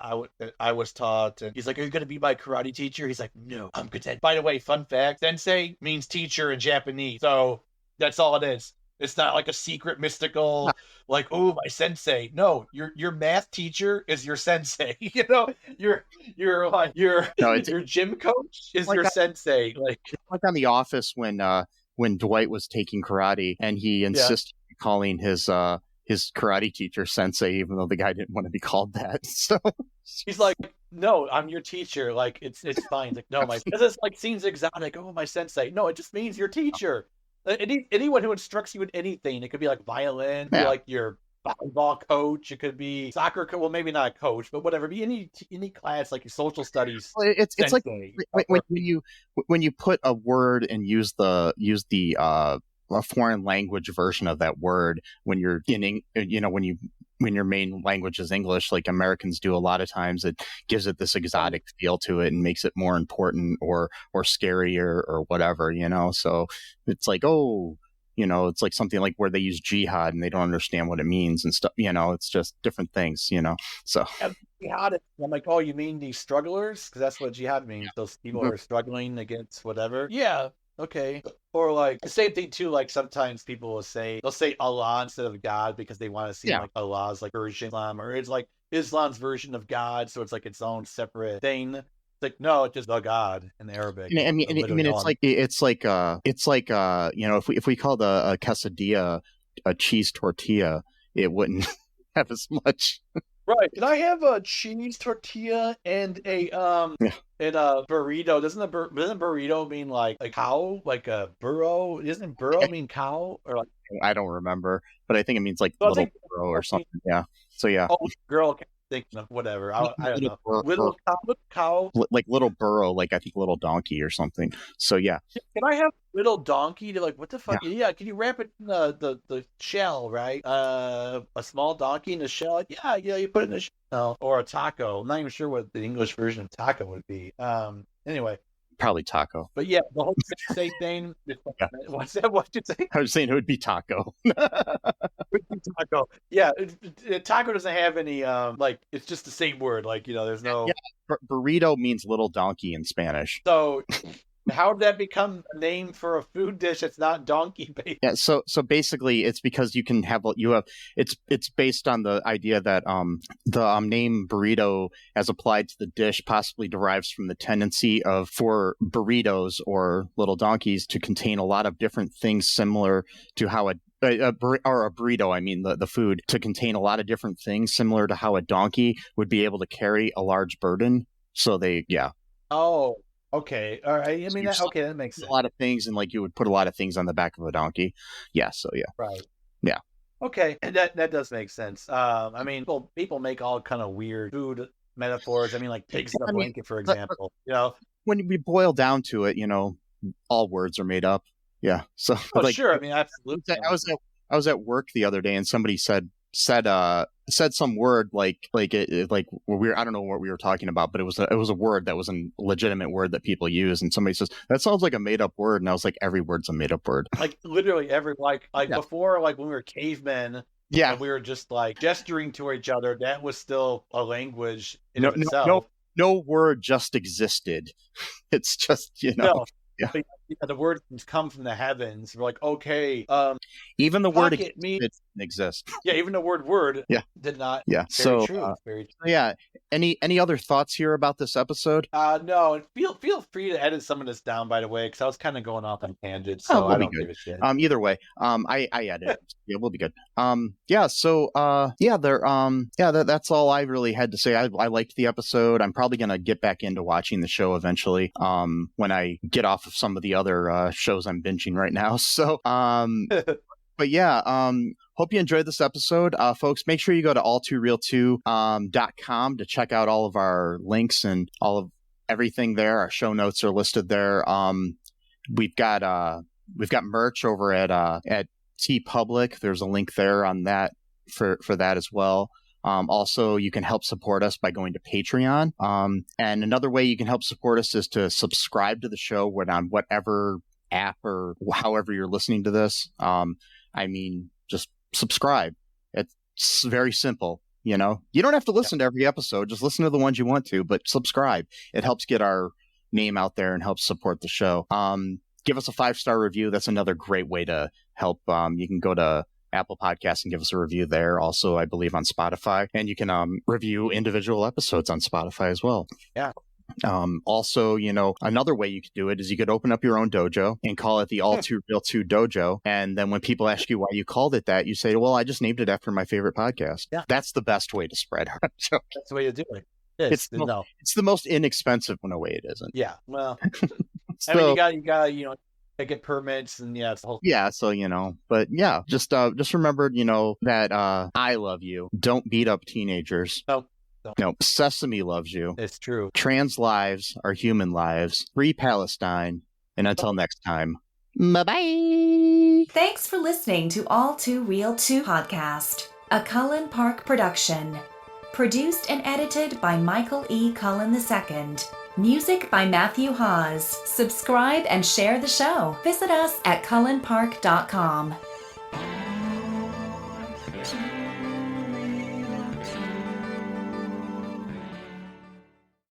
I was taught, and he's like, are you gonna be my karate teacher? He's like, no, I'm good. By the way, fun fact, sensei means teacher in Japanese, so that's all it is. It's not like a secret mystical, like, oh, my sensei. No, your math teacher is your sensei. Your gym coach is your sensei. Like on The Office when Dwight was taking karate and he insisted on calling his karate teacher sensei, even though the guy didn't want to be called that. So he's like, no, I'm your teacher. Like it's fine. He's like, no, because it's like seems exotic. Oh, my sensei. No, it just means your teacher. Anyone who instructs you in anything, it could be like violin, be like your volleyball coach, it could be soccer coach. Well, maybe not a coach, but whatever. Be any class like your social studies. Well, it's like when you put a word and use the a foreign language version of that word when you're when your main language is English, like Americans do a lot of times, it gives it this exotic feel to it and makes it more important or scarier or whatever, So it's like, it's like something like where they use jihad and they don't understand what it means and stuff, it's just different things, So jihad, I'm like, oh, you mean these strugglers? Because that's what jihad means. Yeah. Those people who are struggling against whatever. Yeah. Okay. Or like the same thing too, like sometimes people will say Allah instead of God because they want to see like Allah's like version of Islam, or it's like Islam's version of God, so it's like its own separate thing. It's like, no, it's just the God in Arabic. I mean it's like if we called a quesadilla a cheese tortilla, it wouldn't have as much. Right. Can I have a cheese tortilla and a burrito? Doesn't burrito mean like a cow, like a burro? Doesn't burro mean cow or like? I don't remember, but I think it means like little burro or something. Yeah. So yeah. Oh, girl. Thinking of whatever. I don't know. Little cow. Like little burro, like I think little donkey or something. So yeah. Can I have little donkey to like what the fuck? Yeah. Can you wrap it in the shell, right? A small donkey in the shell. Yeah. You put it in the shell. Or a taco. I'm not even sure what the English version of taco would be. Anyway. Probably taco. But yeah, the whole sensei thing. What's that? What'd you say? I was saying it would be taco. Taco. Yeah, taco doesn't have any it's just the same word. Like, there's no. Yeah, burrito means little donkey in Spanish. So how did that become a name for a food dish that's not donkey based? Yeah, so basically it's because it's based on the idea that the name burrito as applied to the dish possibly derives from the tendency for burritos or little donkeys to contain a lot of different things similar to how a burrito, I mean the food, to contain a lot of different things similar to how a donkey would be able to carry a large burden. So they. Oh. Okay. All right. I So mean, you're okay, that makes a sense. lot of things, and like you would put a lot of things on the back of a donkey. Yeah. So yeah. Right. Yeah. Okay, that does make sense. I mean, people make all kind of weird food metaphors. I mean, like pigs in a I mean, blanket, for but example. You know. when we boil down to it, all words are made up. Yeah. So Oh, like, sure. I mean, absolutely. I was at work the other day, and somebody said some word like I don't know what we were talking about, but it was a word that was a legitimate word that people use, and somebody says that sounds like a made up word, and I was like, every word's a made up word. Like literally every Yeah. before, like when we were cavemen. Yeah. And we were just like gesturing to each other. That was still a language in No, of itself. no word just existed. It's just No. Yeah. But, yeah, the word come from the heavens. We're like, okay, even the word pocket meat. didn't exist. Yeah, even the word Yeah. did not. Yeah. Very true. Very true. Yeah. Any other thoughts here about this episode? No, and feel free to edit some of this down, by the way, because I was kind of going off on tangents, so we'll I be don't good. give a shit. Either way, I edit. Yeah, we'll be good. Yeah. So, that's all I really had to say. I liked the episode. I'm probably gonna get back into watching the show eventually. When I get off of some of the other shows I'm binging right now. So, but yeah, hope you enjoyed this episode. Folks, make sure you go to all2real2.com to check out all of our links and all of everything there. Our show notes are listed there. We've got merch over at TeePublic. There's a link there on that for that as well. Also, you can help support us by going to Patreon. And another way you can help support us is to subscribe to the show on whatever app or however you're listening to this. I mean, just subscribe. It's very simple. You don't have to listen to every episode. Just listen to the ones you want to, but subscribe. It helps get our name out there and helps support the show. Give us a 5-star review. That's another great way to help. You can go to Apple Podcasts and give us a review there. Also, I believe on Spotify, and you can review individual episodes on Spotify as well. Yeah. Also, another way you could do it is you could open up your own dojo and call it the All2Real2 Dojo. And then when people ask you why you called it that, you say, well, I just named it after my favorite podcast. Yeah. That's the best way to spread our joke. That's the way to do it. It's the most inexpensive in a way it isn't. Yeah. Well, So, I mean, you got get permits and it's the whole. Yeah. So, but yeah, just remember, that I love you. Don't beat up teenagers. No, Sesame loves you. It's true. Trans lives are human lives. Free Palestine. And until next time, bye-bye. Thanks for listening to All Too Real 2 podcast, a Cullen Park production. Produced and edited by Michael E. Cullen II. Music by Matthew Hawes. Subscribe and share the show. Visit us at cullenpark.com.